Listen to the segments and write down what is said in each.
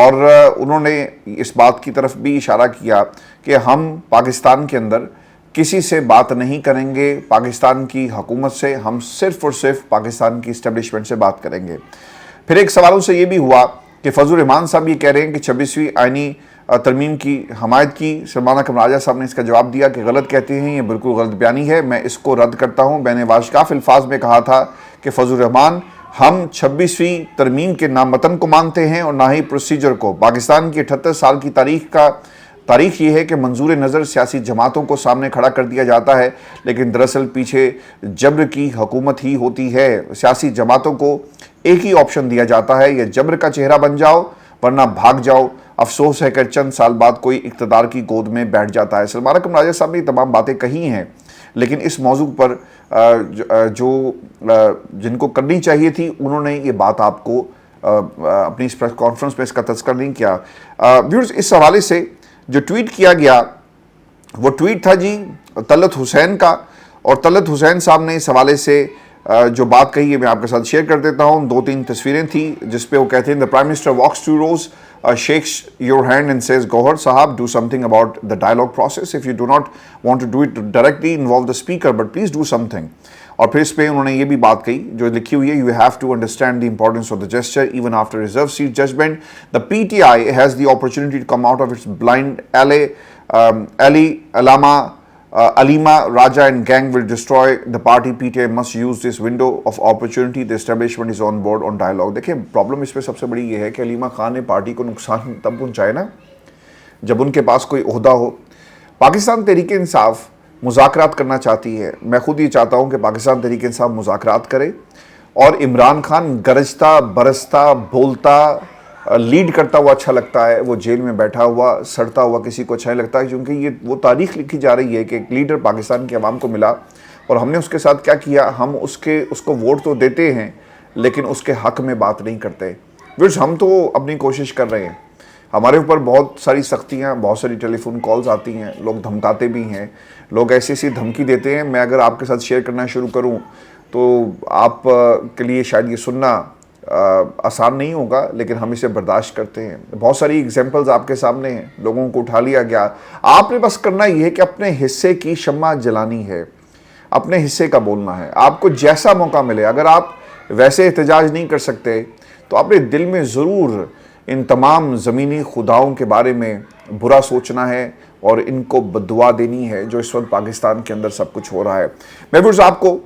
اور انہوں نے اس بات کی طرف بھی اشارہ کیا کہ ہم پاکستان کے اندر کسی سے بات نہیں کریں گے، پاکستان کی حکومت سے، ہم صرف اور صرف پاکستان کی اسٹیبلشمنٹ سے بات کریں گے۔ پھر ایک سوالوں سے یہ بھی ہوا کہ فضل الرحمان صاحب یہ کہہ رہے ہیں کہ 26ویں آئینی ترمیم کی حمایت کی۔ سلمان اکرم راجہ صاحب نے اس کا جواب دیا کہ غلط کہتے ہیں، یہ بالکل غلط بیانی ہے، میں اس کو رد کرتا ہوں۔ میں نے واشکاف الفاظ میں کہا تھا کہ فضل الرحمان ہم 26ویں ترمیم کے نہ متن کو مانتے ہیں اور نہ ہی پروسیجر کو۔ پاکستان کی 78 سال کی تاریخ یہ ہے کہ منظور نظر سیاسی جماعتوں کو سامنے کھڑا کر دیا جاتا ہے، لیکن دراصل پیچھے جبر کی حکومت ہی ہوتی ہے۔ سیاسی جماعتوں کو ایک ہی آپشن دیا جاتا ہے، یا جبر کا چہرہ بن جاؤ ورنہ بھاگ جاؤ۔ افسوس ہے کہ چند سال بعد کوئی اقتدار کی گود میں بیٹھ جاتا ہے۔ سلمان اکرم راجہ صاحب نے یہ تمام باتیں کہی ہیں، لیکن اس موضوع پر جن کو کرنی چاہیے تھی انہوں نے یہ بات آپ کو اپنی اس پریس کانفرنس میں اس کا تذکر نہیں کیا۔ ویورز، اس حوالے سے جو ٹویٹ کیا گیا وہ ٹویٹ تھا جی طلعت حسین کا، اور طلعت حسین صاحب نے اس حوالے سے جو بات کہی ہے میں آپ کے ساتھ شیئر کر دیتا ہوں۔ 2-3 تصویریں تھیں جس پہ وہ کہتے ہیں the Prime Minister walks 2 rows, shakes your hand and says Gohar Sahab, do something about the dialogue process. If you do not want to do it directly, involve the speaker, but please do something. اور پھر اس پہ انہوں نے یہ بھی بات کہی جو لکھی ہوئی ہے you have to understand the importance of the gesture even after reserved seat judgment. The PTI has the opportunity to come out of its blind alley. Alima Raja and gang will destroy the party. PTI must use this window of opportunity. The establishment is on board on dialogue. دیکھیں problem اس پہ سب سے بڑی یہ ہے کہ علیمہ خان نے party کو نقصان تب پہنچائے نا جب ان کے پاس کوئی عہدہ ہو۔ پاکستان تحریک انصاف مذاکرات کرنا چاہتی ہے، میں خود یہ چاہتا ہوں کہ پاکستان تحریک انصاف مذاکرات کرے، اور عمران خان گرجتا برستا بولتا لیڈ کرتا ہوا اچھا لگتا ہے، وہ جیل میں بیٹھا ہوا سڑتا ہوا کسی کو اچھا نہیں لگتا ہے، کیونکہ یہ وہ تاریخ لکھی جا رہی ہے کہ ایک لیڈر پاکستان کی عوام کو ملا اور ہم نے اس کے ساتھ کیا کیا، ہم اس کو ووٹ تو دیتے ہیں لیکن اس کے حق میں بات نہیں کرتے۔ ویورز، ہم تو اپنی کوشش کر رہے ہیں، ہمارے اوپر بہت ساری سختیاں، بہت ساری ٹیلی فون کالز آتی ہیں، لوگ دھمکاتے بھی ہیں، لوگ ایسی دھمکی دیتے ہیں، میں اگر آپ کے ساتھ شیئر کرنا شروع کروں تو آپ کے لیے شاید یہ سننا آسان نہیں ہوگا، لیکن ہم اسے برداشت کرتے ہیں۔ بہت ساری ایگزامپلز آپ کے سامنے ہیں، لوگوں کو اٹھا لیا گیا۔ آپ نے بس کرنا یہ ہے کہ اپنے حصے کی شمع جلانی ہے، اپنے حصے کا بولنا ہے۔ آپ کو جیسا موقع ملے، اگر آپ ویسے احتجاج نہیں کر سکتے تو اپنے دل میں ضرور ان تمام زمینی خداؤں کے بارے میں برا سوچنا ہے اور ان کو بددعا دینی ہے جو اس وقت پاکستان کے اندر سب کچھ ہو رہا ہے۔ محفوظ، آپ کو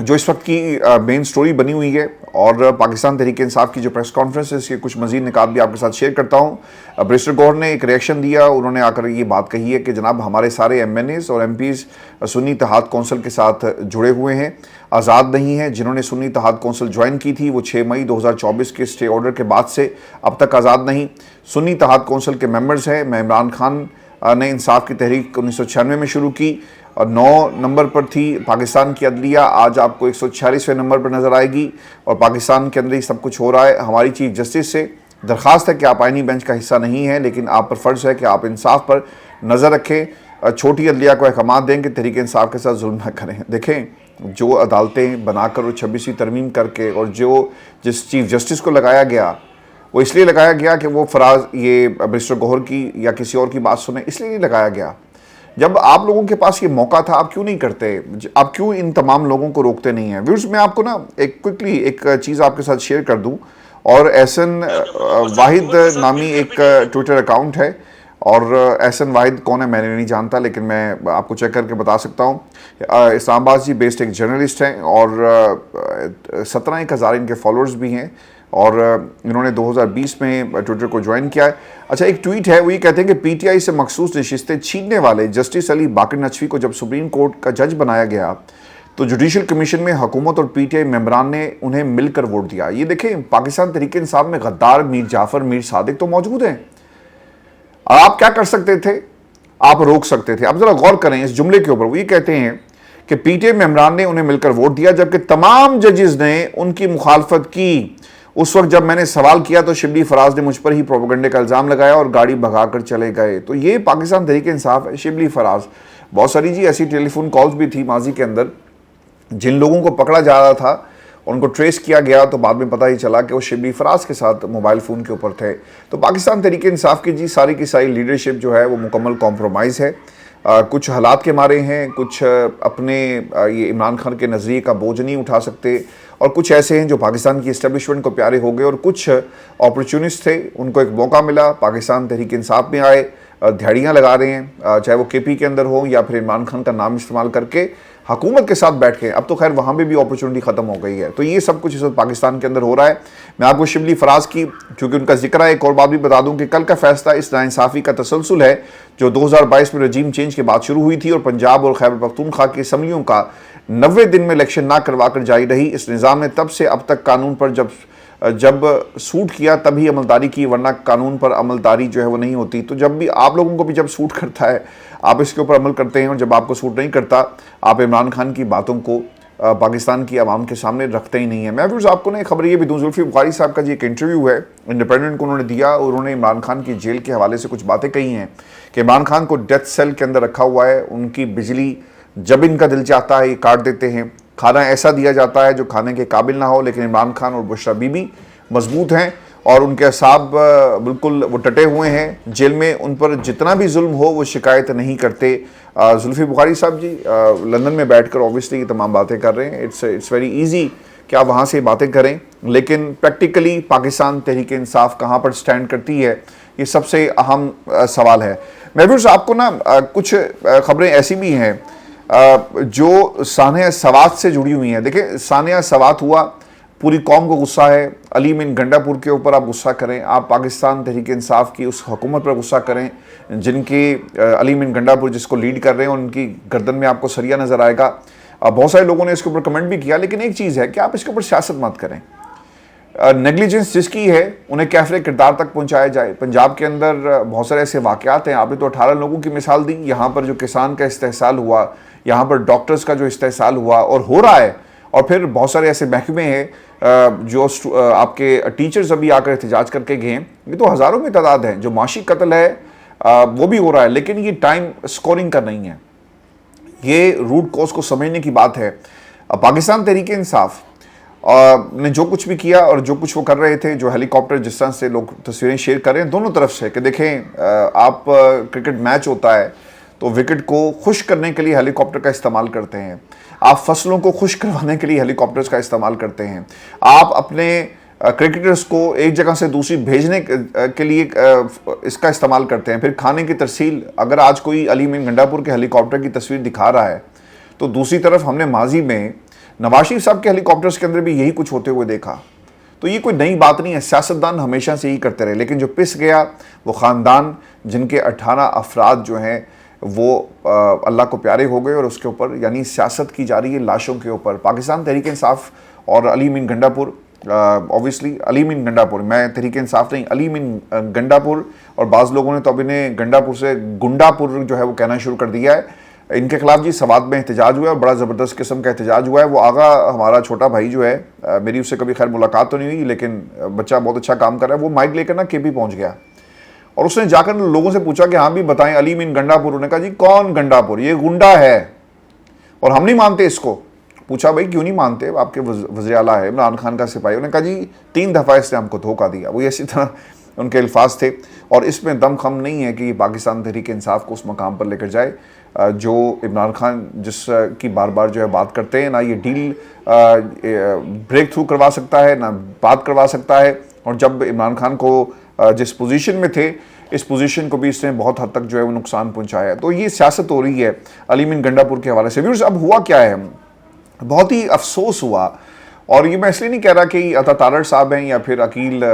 جو اس وقت کی مین سٹوری بنی ہوئی ہے اور پاکستان تحریک انصاف کی جو پریس کانفرنس ہے اس کے کچھ مزید نکات بھی آپ کے ساتھ شیئر کرتا ہوں۔ بریسٹر گوہر نے ایک ریئیکشن دیا، انہوں نے آ کر یہ بات کہی ہے کہ جناب ہمارے سارے ایم این ایز اور ایم پیز سنی اتحاد کونسل کے ساتھ جڑے ہوئے ہیں، آزاد نہیں ہیں۔ جنہوں نے سنی اتحاد کونسل جوائن کی تھی وہ 6 مئی 2024 کے اسٹے آرڈر کے بعد سے اب تک آزاد نہیں۔ سنی اتحاد کونسل کے ممبرز ہیں۔ میں عمران خان نے انصاف کی تحریک 1996 میں شروع کی اور 9 نمبر پر تھی پاکستان کی عدلیہ، آج آپ کو 146ویں نمبر پر نظر آئے گی، اور پاکستان کے اندر ہی سب کچھ ہو رہا ہے۔ ہماری چیف جسٹس سے درخواست ہے کہ آپ آئینی بینچ کا حصہ نہیں ہیں، لیکن آپ پر فرض ہے کہ آپ انصاف پر نظر رکھیں، چھوٹی عدلیہ کو احکامات دیں کہ تحریک انصاف کے ساتھ ظلم نہ کریں۔ دیکھیں جو عدالتیں بنا کر اور 26ویں ترمیم کر کے، اور جس چیف جسٹس کو لگایا گیا وہ اس لیے لگایا گیا کہ وہ فراز یہ بریسٹر گوہر کی یا کسی اور کی بات سنیں، اس لیے نہیں لگایا گیا۔ جب آپ لوگوں کے پاس یہ موقع تھا آپ کیوں نہیں کرتے؟ آپ کیوں ان تمام لوگوں کو روکتے نہیں ہیں؟ ویورز، میں آپ کو نا کوئکلی ایک چیز آپ کے ساتھ شیئر کر دوں، اور احسن واحد نامی ایک ٹویٹر اکاؤنٹ ہے، اور احسن واحد کون ہے میں نے نہیں جانتا، لیکن میں آپ کو چیک کر کے بتا سکتا ہوں۔ اسلام آباد سے بیسڈ ایک جرنلسٹ ہیں، اور 17,000 ان کے فالوورز بھی ہیں، اور انہوں نے 2020 میں ٹویٹر کو جوائن کیا ہے۔ اچھا، ایک ٹویٹ ہے، وہ یہ کہتے ہیں کہ پی ٹی آئی سے مخصوص نشستیں چھیننے والے جسٹس علی باقر نجفی کو جب سپریم کورٹ کا جج بنایا گیا تو جوڈیشل کمیشن میں حکومت اور پی ٹی آئی ممبران نے انہیں مل کر ووٹ دیا۔ یہ دیکھیں پاکستان تحریک انصاف میں غدار میر جعفر میر صادق تو موجود ہیں، اور آپ کیا کر سکتے تھے؟ آپ روک سکتے تھے۔ اب ذرا غور کریں اس جملے کے اوپر، وہ یہ کہتے ہیں کہ پی ٹی آئی ممبران نے انہیں مل کر ووٹ دیا جبکہ تمام ججز نے ان کی مخالفت کی۔ اس وقت جب میں نے سوال کیا تو شبلی فراز نے مجھ پر ہی پروپیگنڈے کا الزام لگایا اور گاڑی بھگا کر چلے گئے۔ تو یہ پاکستان تحریک انصاف ہے، شبلی فراز۔ بہت ساری ایسی ٹیلی فون کالز بھی تھی ماضی کے اندر، جن لوگوں کو پکڑا جا رہا تھا ان کو ٹریس کیا گیا تو بعد میں پتہ ہی چلا کہ وہ شبلی فراز کے ساتھ موبائل فون کے اوپر تھے. تو پاکستان تحریک انصاف کی ساری کی ساری لیڈرشپ جو ہے وہ مکمل کمپرومائز ہے. کچھ حالات کے مارے ہیں, کچھ اپنے یہ عمران خان کے نظریے کا بوجھ نہیں اٹھا سکتے, اور کچھ ایسے ہیں جو پاکستان کی اسٹیبلشمنٹ کو پیارے ہو گئے, اور کچھ اپرچونسٹ تھے, ان کو ایک موقع ملا, پاکستان تحریک انصاف میں آئے, دھاڑیاں لگا رہے ہیں, چاہے وہ کے پی کے اندر ہوں یا پھر عمران خان کا نام استعمال کر کے حکومت کے ساتھ بیٹھ کے. اب تو خیر وہاں بھی اپرچونٹی ختم ہو گئی ہے. تو یہ سب کچھ اس وقت پاکستان کے اندر ہو رہا ہے. میں آپ کو شبلی فراز کی چونکہ ان کا ذکر ہے, ایک اور بات بھی بتا دوں کہ کل کا فیصلہ اس ناانصافی کا تسلسل ہے جو 2022 میں رجیم چینج کے بعد شروع ہوئی تھی, اور پنجاب اور خیبر پختونخوا کی اسمبلیوں کا 90 دن میں الیکشن نہ کروا کر جاری رہی. اس نظام نے تب سے اب تک قانون پر جب سوٹ کیا تب ہی عملداری کی, ورنہ قانون پر عملداری جو ہے وہ نہیں ہوتی. تو جب بھی آپ لوگوں کو بھی جب سوٹ کرتا ہے آپ اس کے اوپر عمل کرتے ہیں, اور جب آپ کو سوٹ نہیں کرتا آپ عمران خان کی باتوں کو پاکستان کی عوام کے سامنے رکھتے ہی نہیں ہیں. میں بھی آپ کو ایک خبر یہ بھی دوں, زلفی بخاری صاحب کا ایک انٹرویو ہے انڈیپینڈنٹ کو انہوں نے دیا, اور انہوں نے عمران خان کی جیل کے حوالے سے کچھ باتیں کہی ہیں کہ عمران خان کو ڈیتھ سیل کے اندر رکھا ہوا ہے, ان کی بجلی جب ان کا دل چاہتا ہے یہ کاٹ دیتے ہیں, کھانا ایسا دیا جاتا ہے جو کھانے کے قابل نہ ہو. لیکن عمران خان اور بشرا بی بی مضبوط ہیں اور ان کے اعصاب بالکل وہ ٹٹے ہوئے ہیں جیل میں, ان پر جتنا بھی ظلم ہو وہ شکایت نہیں کرتے. زلفی بخاری صاحب جی لندن میں بیٹھ کر اوبیسلی یہ تمام باتیں کر رہے ہیں, اٹس ویری ایزی کہ آپ وہاں سے باتیں کریں, لیکن پریکٹیکلی پاکستان تحریک انصاف کہاں پر سٹینڈ کرتی ہے, یہ سب سے اہم سوال ہے. محفوظ آپ کو کچھ خبریں ایسی بھی ہیں جو سانحہ سوات سے جڑی ہوئی ہیں. دیکھیں سانحہ سوات ہوا, پوری قوم کو غصہ ہے, علی مین گنڈا پور کے اوپر آپ غصہ کریں, آپ پاکستان تحریک انصاف کی اس حکومت پر غصہ کریں جن کی علی مین گنڈا پور جس کو لیڈ کر رہے ہیں, ان کی گردن میں آپ کو سریا نظر آئے گا. بہت سارے لوگوں نے اس کے اوپر کمنٹ بھی کیا, لیکن ایک چیز ہے کہ آپ اس کے اوپر سیاست مت کریں. نیگلیجنس جس کی ہے انہیں کیفر کردار تک پہنچایا جائے. پنجاب کے اندر بہت سارے ایسے واقعات ہیں, آپ نے تو 18 لوگوں کی مثال دی, یہاں پر جو کسان کا استحصال ہوا, یہاں پر ڈاکٹرز کا جو استحصال ہوا اور ہو رہا ہے, اور پھر بہت سارے ایسے محکمے ہیں جو آپ کے ٹیچرز ابھی آ کر احتجاج کر کے گئے ہیں. یہ تو ہزاروں میں تعداد ہیں. جو معاشی قتل ہے وہ بھی ہو رہا ہے, لیکن یہ ٹائم سکورنگ کا نہیں ہے, یہ روٹ کوز کو سمجھنے کی بات ہے. پاکستان تحریک انصاف نے جو کچھ بھی کیا اور جو کچھ وہ کر رہے تھے, جو ہیلی کاپٹر جس طرح سے لوگ تصویریں شیئر کر رہے ہیں دونوں طرف سے, کہ دیکھیں آپ کرکٹ میچ ہوتا ہے تو وکٹ کو خشک کرنے کے لیے ہیلی کاپٹر کا استعمال کرتے ہیں, آپ فصلوں کو خشک کروانے کے لیے ہیلی کاپٹرز کا استعمال کرتے ہیں, آپ اپنے کرکٹرز کو ایک جگہ سے دوسری بھیجنے کے لیے اس کا استعمال کرتے ہیں. پھر کھانے کی ترسیل, اگر آج کوئی علی مین گنڈا پور کے ہیلی کاپٹر کی تصویر دکھا رہا ہے تو دوسری طرف ہم نے ماضی میں نواز شریف صاحب کے ہیلی کاپٹرز کے اندر بھی یہی کچھ ہوتے ہوئے دیکھا. تو یہ کوئی نئی بات نہیں ہے, سیاستدان ہمیشہ سے یہی کرتے رہے. لیکن جو پس گیا وہ خاندان جن کے 18 افراد جو ہیں وہ اللہ کو پیارے ہو گئے, اور اس کے اوپر یعنی سیاست کی جا رہی ہے لاشوں کے اوپر. پاکستان تحریک انصاف اور علی مین گنڈا پور, اوبیسلی علی مین گنڈا پور, میں تحریک انصاف نہیں, علی مین گنڈا پور, اور بعض لوگوں نے تو اب انہیں گنڈا پور سے گنڈا پور جو ہے وہ کہنا شروع کر دیا ہے. ان کے خلاف جی سوات میں احتجاج ہوا ہے, اور بڑا زبردست قسم کا احتجاج ہوا ہے. وہ آغا ہمارا چھوٹا بھائی جو ہے, میری اس سے کبھی خیر ملاقات تو نہیں ہوئی, لیکن بچہ بہت اچھا کام کر رہا ہے, وہ مائک لے کر کے پی پہنچ گیا, اور اس نے جا کر لوگوں سے پوچھا کہ ہاں بھی بتائیں علی مین گنڈا پور. انہوں نے کہا جی کون گنڈا پور, یہ گنڈا ہے اور ہم نہیں مانتے اس کو. پوچھا بھائی کیوں نہیں مانتے, آپ کے وزیر اعلیٰ ہے عمران خان کا سپاہی. انہوں نے کہا جی 3 دفعہ اس نے ہم کو دھوکہ دیا. وہ اسی طرح ان کے الفاظ تھے, اور اس میں دم خم نہیں ہے کہ یہ پاکستان تحریک انصاف کو اس مقام پر لے کر جائے جو عمران خان جس کی بار بار جو ہے بات کرتے ہیں. نہ یہ ڈیل بریک تھرو کروا سکتا ہے, نہ بات کروا سکتا ہے, اور جب عمران خان کو جس پوزیشن میں تھے اس پوزیشن کو بھی اس نے بہت حد تک جو ہے وہ نقصان پہنچایا. تو یہ سیاست ہو رہی ہے علی مین گنڈا پور کے حوالے سے. ویورز اب ہوا کیا ہے, بہت ہی افسوس ہوا, اور یہ میں اس لیے نہیں کہہ رہا کہ عطا تارڑ صاحب ہیں یا پھر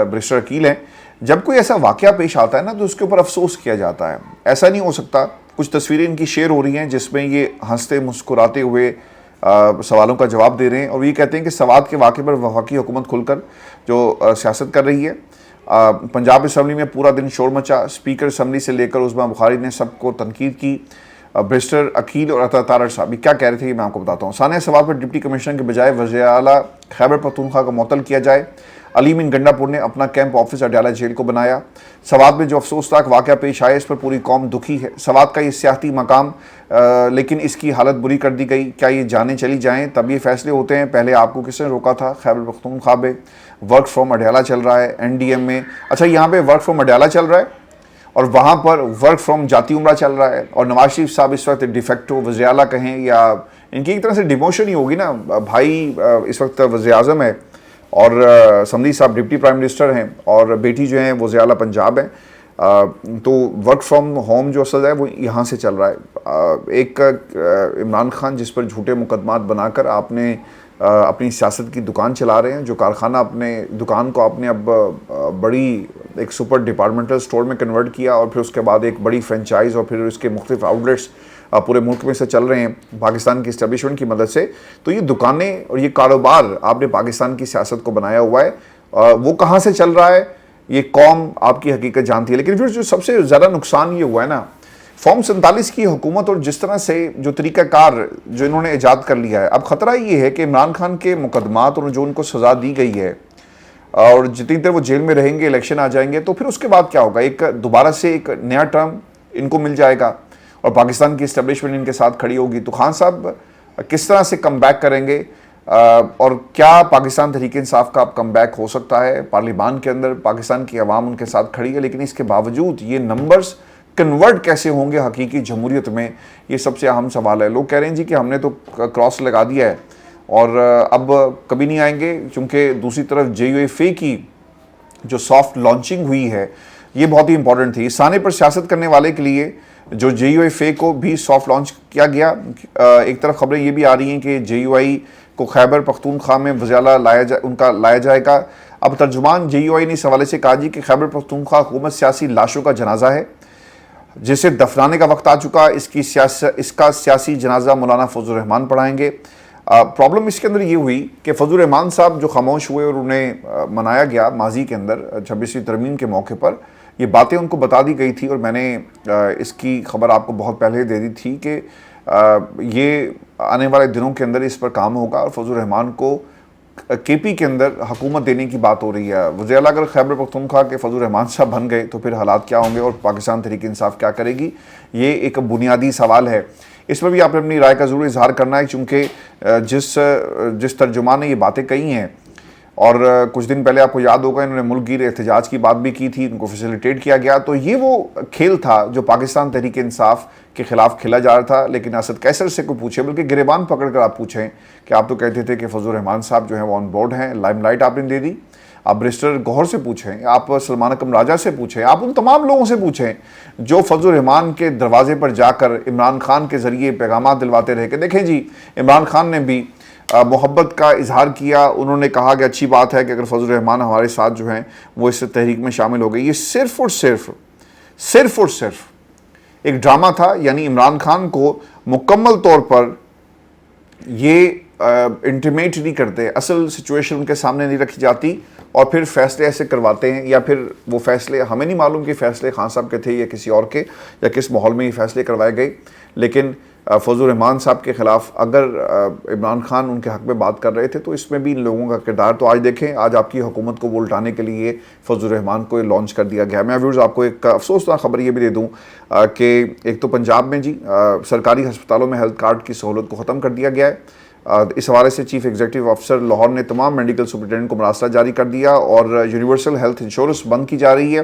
برسٹر عقیل ہیں. جب کوئی ایسا واقعہ پیش آتا ہے نا تو اس کے اوپر افسوس کیا جاتا ہے. ایسا نہیں ہو سکتا. کچھ تصویریں ان کی شیئر ہو رہی ہیں جس میں یہ ہنستے مسکراتے ہوئے سوالوں کا جواب دے رہے ہیں, اور یہ کہتے ہیں کہ سوات کے واقعے پر وفاقی حکومت کھل کر جو سیاست کر رہی ہے. پنجاب اسمبلی میں پورا دن شور مچا, اسپیکر اسمبلی سے لے کر عثمان بخاری نے سب کو تنقید کی. برسٹر عقیل اور عطا تارڑ صاحب کیا کہہ رہے تھے یہ میں آپ کو بتاتا ہوں. سانحہ سوات پر ڈپٹی کمشنر کے بجائے وزیر اعلیٰ خیبر پختونخوا کو معطل کیا جائے. علیم ان گنڈاپور نے اپنا کیمپ آفس اڈیالہ جیل کو بنایا۔ سوات میں جو افسوسناک واقعہ پیش آیا اس پر پوری قوم دکھی ہے۔ سوات کا یہ سیاحتی مقام لیکن اس کی حالت بری کر دی گئی۔ کیا یہ جانیں چلی جائیں تب یہ فیصلے ہوتے ہیں؟ پہلے آپ کو کس نے روکا تھا؟ خیبر پختونخوا میں ورک فرام اڈیالہ چل رہا ہے، این ڈی ایم میں، اچھا یہاں پہ ورک فرام اڈیالہ چل رہا ہے اور وہاں پر ورک فرام جاتی عمرہ چل رہا ہے، اور نواز شریف صاحب اس وقت ڈیفیکٹو وزیر اعلیٰ کہیں یا ان کی ایک طرح سے ڈیموشن ہی ہوگی نا، بھائی اس وقت وزیر اعظم ہے اور سمدھی صاحب ڈپٹی پرائم منسٹر ہیں اور بیٹی جو ہیں وزیر اعلیٰ پنجاب ہیں، تو ورک فرام ہوم جو اصل ہے وہ یہاں سے چل رہا ہے۔ ایک عمران خان جس پر جھوٹے مقدمات بنا کر آپ نے اپنی سیاست کی دکان چلا رہے ہیں، جو کارخانہ اپنے دکان کو آپ نے اب بڑی ایک سپر ڈپارٹمنٹل سٹور میں کنورٹ کیا اور پھر اس کے بعد ایک بڑی فرینچائز اور پھر اس کے مختلف آؤٹلیٹس پورے ملک میں سے چل رہے ہیں پاکستان کی اسٹیبلشمنٹ کی مدد سے، تو یہ دکانیں اور یہ کاروبار آپ نے پاکستان کی سیاست کو بنایا ہوا ہے، وہ کہاں سے چل رہا ہے یہ قوم آپ کی حقیقت جانتی ہے۔ لیکن پھر جو سب سے زیادہ نقصان یہ ہوا ہے نا، فارم 47 کی حکومت اور جس طرح سے جو طریقہ کار جو انہوں نے ایجاد کر لیا ہے، اب خطرہ یہ ہے کہ عمران خان کے مقدمات اور جو ان کو سزا دی گئی ہے اور جتنی دیر وہ جیل میں رہیں گے، الیکشن آ جائیں گے، تو پھر اس کے بعد کیا ہوگا؟ ایک دوبارہ سے ایک نیا ٹرم ان کو مل جائے گا اور پاکستان کی اسٹیبلشمنٹ ان کے ساتھ کھڑی ہوگی، تو خان صاحب کس طرح سے کم بیک کریں گے اور کیا پاکستان تحریک انصاف کا اب کم بیک ہو سکتا ہے؟ پارلیمان کے اندر پاکستان کی عوام ان کے ساتھ کھڑی ہے، لیکن اس کے باوجود یہ نمبرز کنورٹ کیسے ہوں گے حقیقی جمہوریت میں؟ یہ سب سے اہم سوال ہے۔ لوگ کہہ رہے ہیں جی کہ ہم نے تو کراس لگا دیا ہے اور اب کبھی نہیں آئیں گے، چونکہ دوسری طرف جے یو ایف اے کی جو سافٹ لانچنگ ہوئی ہے یہ بہت ہی امپورٹنٹ تھی۔ اس سانے پر سیاست کرنے والے کے لیے جو جے یو ایف اے کو بھی سافٹ لانچ کیا گیا، ایک طرف خبریں یہ بھی آ رہی ہیں کہ جے یو آئی کو خیبر پختونخوا میں وزیر اعلیٰ لایا جائے گا۔ اب ترجمان جے یو آئی نے اس حوالے سے کہا جی کہ خیبر پختونخوا حکومت سیاسی لاشوں کا جنازہ ہے جسے دفنانے کا وقت آ چکا، اس کا سیاسی جنازہ مولانا فضل الرحمان پڑھائیں گے۔ پرابلم اس کے اندر یہ ہوئی کہ فضل الرحمان صاحب جو خاموش ہوئے اور انہیں منایا گیا ماضی کے اندر 26ویں ترمیم کے موقع پر، یہ باتیں ان کو بتا دی گئی تھی اور میں نے اس کی خبر آپ کو بہت پہلے دے دی تھی کہ یہ آنے والے دنوں کے اندر اس پر کام ہوگا اور فضل الرحمان کو کے پی کے اندر حکومت دینے کی بات ہو رہی ہے۔ وزیر اعلیٰ اگر خیبر پختونخوا کے فضل الرحمان صاحب بن گئے تو پھر حالات کیا ہوں گے اور پاکستان تحریک انصاف کیا کرے گی؟ یہ ایک بنیادی سوال ہے، اس پر بھی آپ نے اپنی رائے کا ضرور اظہار کرنا ہے، چونکہ جس ترجمان نے یہ باتیں کہی ہیں اور کچھ دن پہلے آپ کو یاد ہوگا انہوں نے ملک گیر احتجاج کی بات بھی کی تھی، ان کو فیسیلیٹیٹ کیا گیا، تو یہ وہ کھیل تھا جو پاکستان تحریک انصاف کے خلاف کھیلا جا رہا تھا۔ لیکن اسد قیصر سے کوئی پوچھے، بلکہ گریبان پکڑ کر آپ پوچھیں کہ آپ تو کہتے تھے کہ فضل الرحمان صاحب جو ہیں وہ آن بورڈ ہیں، لائم لائٹ آپ نے دے دی، آپ بریسٹر گوہر سے پوچھیں، آپ سلمان اکرم راجہ سے پوچھیں، آپ ان تمام لوگوں سے پوچھیں جو فضل الرحمان کے دروازے پر جا کر عمران خان کے ذریعے پیغامات دلواتے رہے کہ دیکھیں جی عمران خان نے بھی محبت کا اظہار کیا، انہوں نے کہا کہ اچھی بات ہے کہ اگر فضل الرحمان ہمارے ساتھ جو ہیں وہ اس تحریک میں شامل ہو گئی۔ یہ صرف اور صرف ایک ڈرامہ تھا، یعنی عمران خان کو مکمل طور پر یہ انٹیمیٹ نہیں کرتے، اصل سچویشن ان کے سامنے نہیں رکھی جاتی اور پھر فیصلے ایسے کرواتے ہیں، یا پھر وہ فیصلے ہمیں نہیں معلوم کہ فیصلے خان صاحب کے تھے یا کسی اور کے، یا کس ماحول میں یہ فیصلے کروائے گئے، لیکن فضل الرحمان صاحب کے خلاف اگر عمران خان ان کے حق میں بات کر رہے تھے تو اس میں بھی ان لوگوں کا کردار، تو آج دیکھیں آج آپ کی حکومت کو وہ الٹانے کے لیے فضل الرحمان کو لانچ کر دیا گیا۔ میں ویورز آپ کو ایک افسوسناک خبر یہ بھی دے دوں کہ ایک تو پنجاب میں جی سرکاری ہسپتالوں میں ہیلتھ کارڈ کی سہولت کو ختم کر دیا گیا ہے۔ اس حوالے سے چیف ایگزیکٹو آفیسر لاہور نے تمام میڈیکل سپرنٹینڈنٹ کو مراسلہ جاری کر دیا اور یونیورسل ہیلتھ انشورنس بند کی جا رہی ہے۔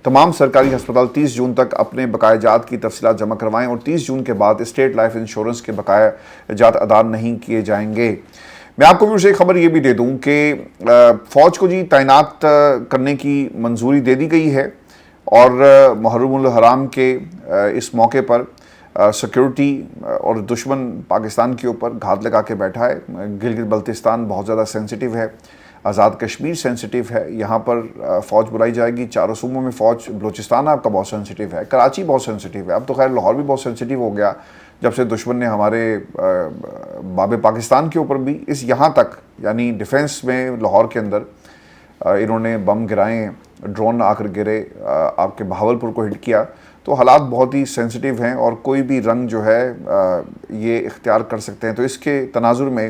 تمام سرکاری ہسپتال 30 جون تک اپنے بقایا جات کی تفصیلات جمع کروائیں اور 30 جون کے بعد اسٹیٹ لائف انشورنس کے بقایا جات ادا نہیں کیے جائیں گے۔ میں آپ کو بھی ایک خبر یہ بھی دے دوں کہ فوج کو جی تعینات کرنے کی منظوری دے دی گئی ہے اور محرم الحرام کے اس موقع پر سیکیورٹی اور دشمن پاکستان کے اوپر گھات لگا کے بیٹھا ہے۔ گلگت بلتستان بہت زیادہ سینسٹیو ہے، آزاد کشمیر سینسٹیو ہے، یہاں پر فوج بلائی جائے گی، چاروں صوبوں میں فوج، بلوچستان آپ کا بہت سینسٹیو ہے، کراچی بہت سینسٹیو ہے، اب تو خیر لاہور بھی بہت سینسٹیو ہو گیا جب سے دشمن نے ہمارے باب پاکستان کے اوپر بھی یہاں تک یعنی ڈیفنس میں لاہور کے اندر انہوں نے بم گرائے، ڈرون آ کر گرے، آپ کے بہاولپور کو ہٹ کیا، تو حالات بہت ہی سینسٹیو ہیں اور کوئی بھی رنگ جو ہے یہ اختیار کر سکتے ہیں۔ تو اس کے تناظر میں